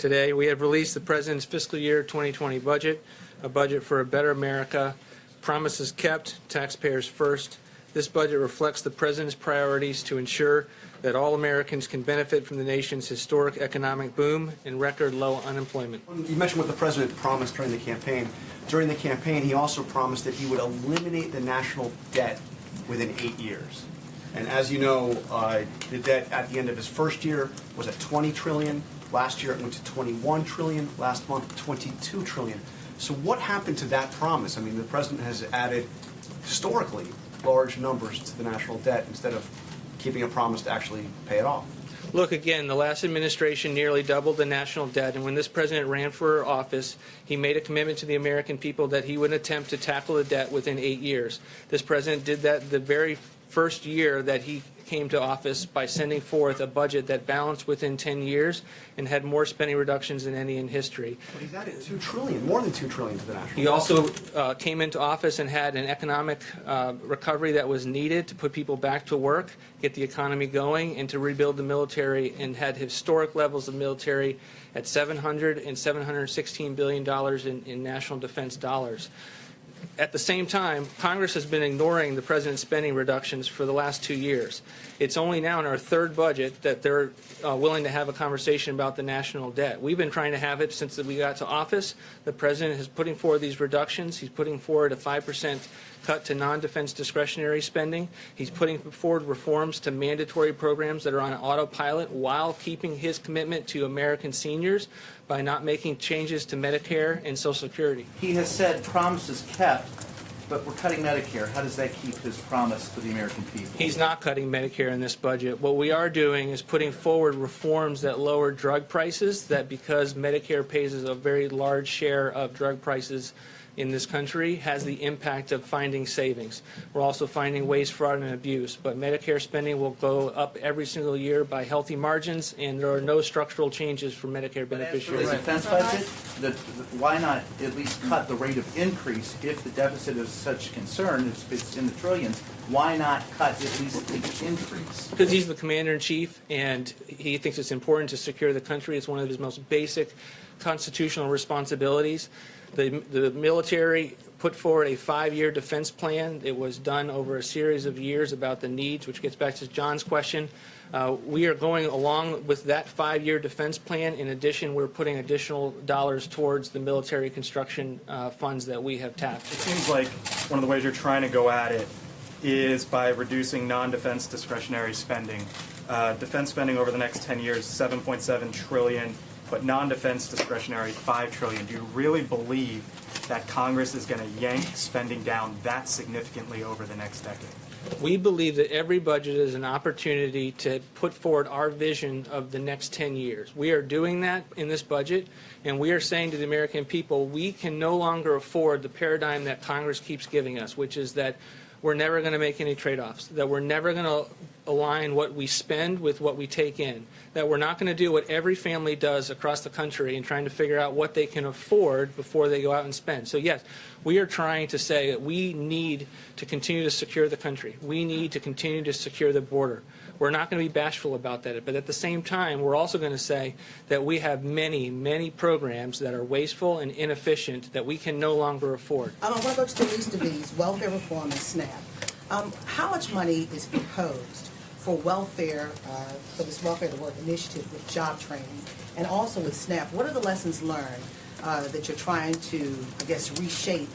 Today, we have released the President's fiscal year 2020 budget, a budget for a better America, promises kept, taxpayers first. This budget reflects the President's priorities to ensure that all Americans can benefit from the nation's historic economic boom and record low unemployment. You mentioned what the President promised during the campaign. During the campaign, he also promised that he would eliminate the national debt within 8 years. And as you know, the debt at the end of his first year was at $20 trillion. Last year it went to $21 trillion. Last month, $22 trillion. So what happened to that promise? I mean, the President has added historically large numbers to the national debt instead of keeping a promise to actually pay it off. Look, again, the last administration nearly doubled the national debt, and when this president ran for office, he made a commitment to the American people that he would attempt to tackle the debt within 8 years. This president did that the very first year that he came to office by sending forth a budget that balanced within 10 years and had more spending reductions than any in history. But he's added $2 trillion, more than $2 trillion to the national debt. He also came into office and had an economic recovery that was needed to put people back to work, get the economy going, and to rebuild the military, and had historic levels of military at $700 and $716 billion in national defense dollars. At the same time, Congress has been ignoring the President's spending reductions for the last 2 years. It's only now in our third budget that they're willing to have a conversation about the national debt. We've been trying to have it since we got to office. The President is putting forward these reductions. He's putting forward a 5% cut to non-defense discretionary spending. He's putting forward reforms to mandatory programs that are on autopilot while keeping his commitment to American seniors by not making changes to Medicare and Social Security. He has said promises kept, but we're cutting Medicare. How does that keep his promise to the American people? He's not cutting Medicare in this budget. What we are doing is putting forward reforms that lower drug prices, that because Medicare pays a very large share of drug prices in this country, has the impact of finding savings. We're also finding waste, fraud, and abuse. But Medicare spending will go up every single year by healthy margins, and there are no structural changes for Medicare beneficiaries. But as for the defense budget, why not at least cut the rate of increase if the deficit is such concern, if it's in the trillions? Why not cut at least the increase? Because he's the commander-in-chief, and he thinks it's important to secure the country. It's one of his most basic constitutional responsibilities. The military put forward a 5-year defense plan. It was done over a series of years about the needs, which gets back to John's question. We are going along with that 5-year defense plan. In addition, we're putting additional dollars towards the military construction funds that we have tapped. It seems like one of the ways you're trying to go at it is by reducing non-defense discretionary spending. Defense spending over the next 10 years, $7.7 trillion. But non-defense discretionary, $5 trillion. Do you really believe that Congress is going to yank spending down that significantly over the next decade? We believe that every budget is an opportunity to put forward our vision of the next 10 years. We are doing that in this budget, and we are saying to the American people, we can no longer afford the paradigm that Congress keeps giving us, which is that we're never going to make any trade-offs, that we're never going to align what we spend with what we take in, that we're not going to do what every family does across the country in trying to figure out what they can afford before they go out and spend. So yes, we are trying to say that we need to continue to secure the country. We need to continue to secure the border. We're not going to be bashful about that, but at the same time, we're also going to say that we have many, many programs that are wasteful and inefficient that we can no longer afford. I want to go to the least of these, welfare reform and SNAP. How much money is proposed for welfare, for this Welfare to Work initiative with job training, and also with SNAP? What are the lessons learned that you're trying to, I guess, reshape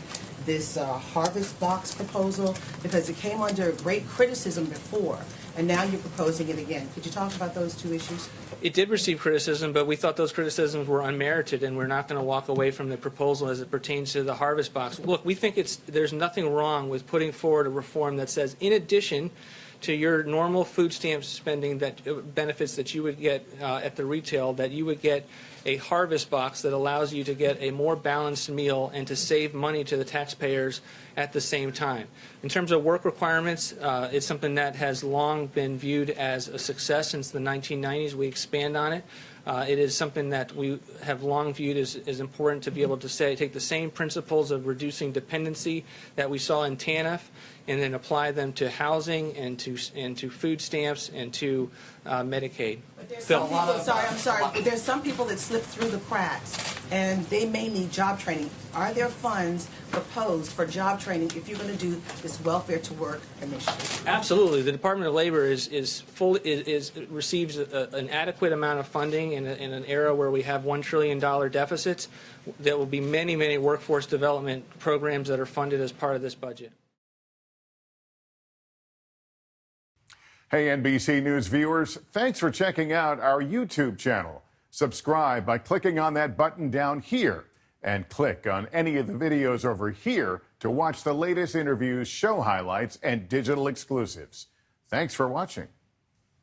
this harvest box proposal? Because it came under great criticism before, and now you're proposing it again. Could you talk about those two issues? It did receive criticism, but we thought those criticisms were unmerited, and we're not going to walk away from the proposal as it pertains to the harvest box. Look, we think there's nothing wrong with putting forward a reform that says, in addition to your normal food stamps spending, that benefits that you would get at the retail, that you would get a harvest box that allows you to get a more balanced meal and to save money to the taxpayers at the same time. In terms of work requirements, it's something that has long been viewed as a success since the 1990s. We expand on it. It is something that we have long viewed as important to be able to take the same principles of reducing dependency that we saw in TANF and then apply them to housing and to food stamps and to Medicaid. But there's Phil. some people, I'm sorry, but there's some people that slip through the cracks and they may need job training. Are there funds proposed for job training if you're going to do this welfare to work initiative? Absolutely. The Department of Labor receives an adequate amount of funding in an era where we have $1 trillion deficits. There will be many, many workforce development programs that are funded as part of this budget. Hey, NBC News viewers, thanks for checking out our YouTube channel. Subscribe by clicking on that button down here and click on any of the videos over here to watch the latest interviews, show highlights, and digital exclusives. Thanks for watching.